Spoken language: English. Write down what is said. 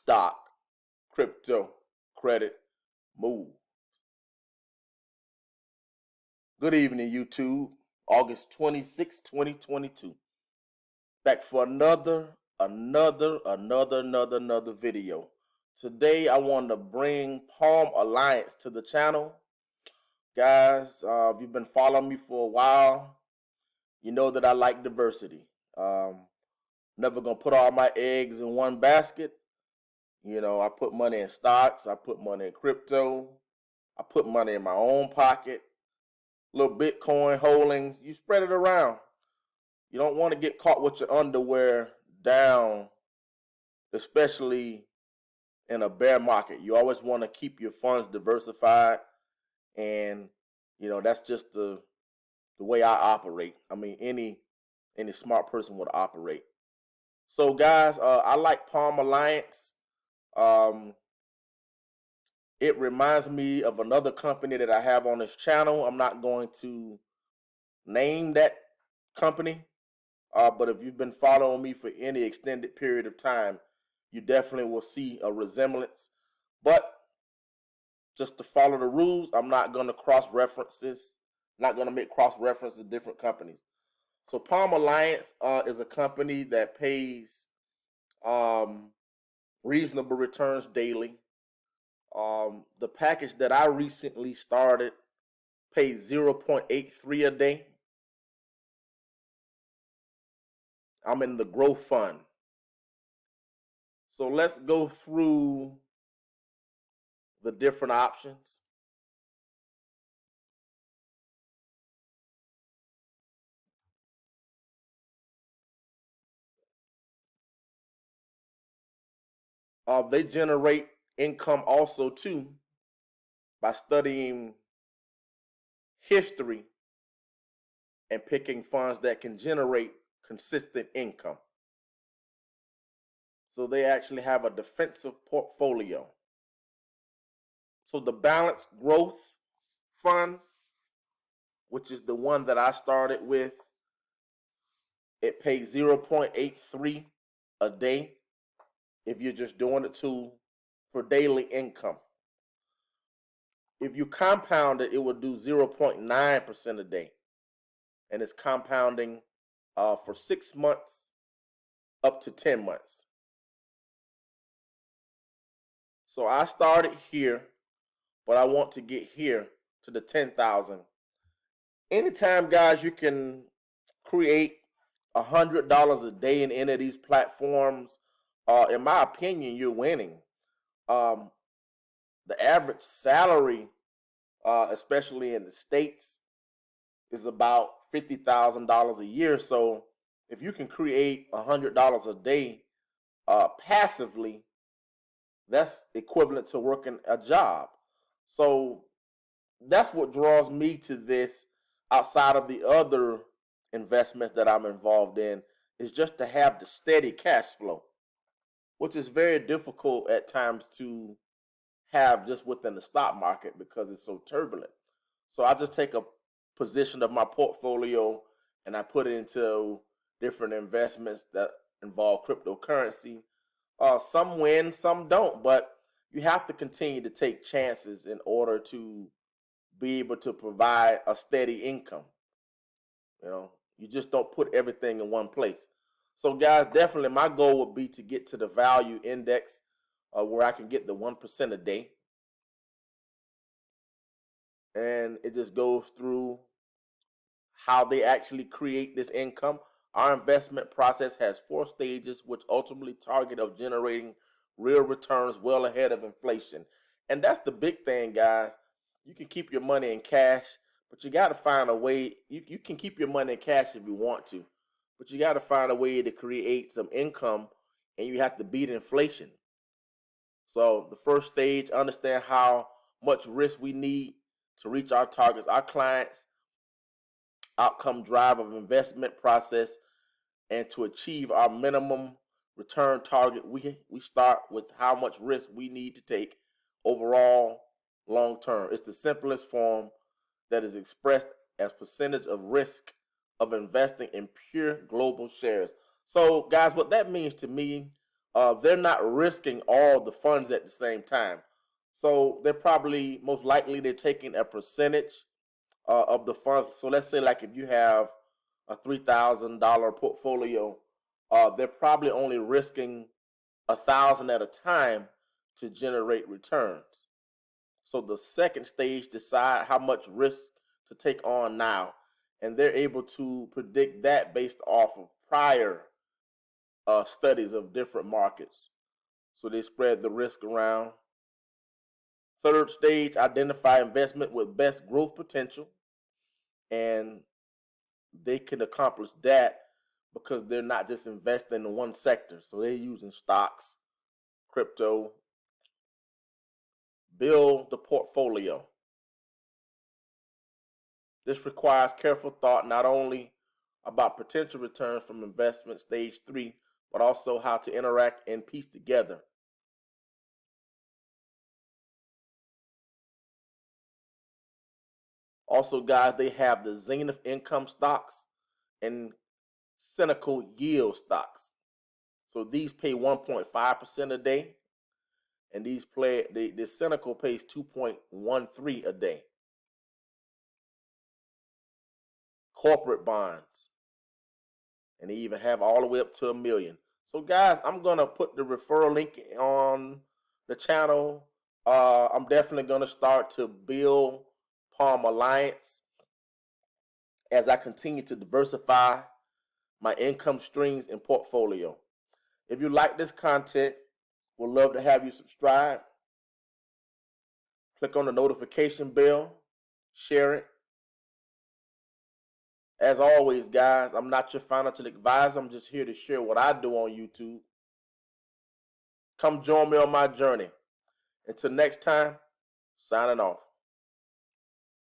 stock, crypto, credit, move. Good evening, YouTube. August 26, 2022. Back for another video. Today, I want to bring Palm Alliance to the channel. Guys, if you've been following me for a while, you know that I like diversity. Never gonna put all my eggs in one basket. You know, I put money in stocks, I put money in crypto, I put money in my own pocket, little Bitcoin holdings. You spread it around. You don't want to get caught with your underwear down, especially in a bear market. You always want to keep your funds diversified, and you know that's just the way I operate. I mean, any smart person would operate. So, guys, I like Palm Alliance. It reminds me of another company that I have on this channel. I'm not going to name that company, but if you've been following me for any extended period of time, you definitely will see a resemblance. But just to follow the rules, I'm not going to not going to make cross-reference to different companies. So Palm Alliance is a company that pays reasonable returns daily. The package that I recently started pays 0.83 a day. I'm in the growth fund. So let's go through the different options. They generate income also too by studying history and picking funds that can generate consistent income. So they actually have a defensive portfolio. So the Balanced Growth Fund, which is the one that I started with, it pays 0.83 a day if you're just doing it for daily income. If you compound it, it would do 0.9% a day. And it's compounding for 6 months up to 10 months. So I started here, but I want to get here to the 10,000. Anytime, guys, you can create $100 a day in any of these platforms, in my opinion, you're winning. The average salary, especially in the States, is about $50,000 a year. So if you can create $100 a day passively, that's equivalent to working a job. So that's what draws me to this outside of the other investments that I'm involved in, is just to have the steady cash flow, which is very difficult at times to have just within the stock market because it's so turbulent. So I just take a position of my portfolio and I put it into different investments that involve cryptocurrency. Some win, some don't, but you have to continue to take chances in order to be able to provide a steady income. You know, you just don't put everything in one place. So, guys, definitely my goal would be to get to the value index where I can get the 1% a day. And it just goes through how they actually create this income. Our investment process has 4 stages, which ultimately target of generating real returns well ahead of inflation. And that's the big thing, guys. You can keep your money in cash, but you got to find a way. You can keep your money in cash if you want to, but you got to find a way to create some income, and you have to beat inflation. So the first stage, understand how much risk we need to reach our targets. Our clients' outcome drive of investment process, and to achieve our minimum return target, we start with how much risk we need to take overall long term. It's the simplest form that is expressed as percentage of risk of investing in pure global shares. So, guys, what that means to me, they're not risking all the funds at the same time. So they're probably, most likely, they're taking a percentage of the funds. So let's say, like, if you have a $3,000 portfolio, they're probably only risking 1,000 at a time to generate returns. So the second stage decide how much risk to take on now, and they're able to predict that based off of prior studies of different markets. So they spread the risk around. Third stage, identify investment with best growth potential, and they can accomplish that because they're not just investing in one sector. So they're using stocks, crypto, build the portfolio. This requires careful thought not only about potential returns from investment stage 3, but also how to interact and piece together. Also, guys, they have the Zenith income stocks and Cynical yield stocks. So these pay 1.5% a day, and the Cynical pays 2.13 a day. Corporate bonds, and they even have all the way up to $1 million. So guys, I'm gonna put the referral link on the channel. I'm definitely gonna start to build Palm Alliance as I continue to diversify my income streams and portfolio. If you like this content, we'd love to have you subscribe. Click on the notification bell, share it. As always, guys, I'm not your financial advisor. I'm just here to share what I do on YouTube. Come join me on my journey. Until next time, signing off.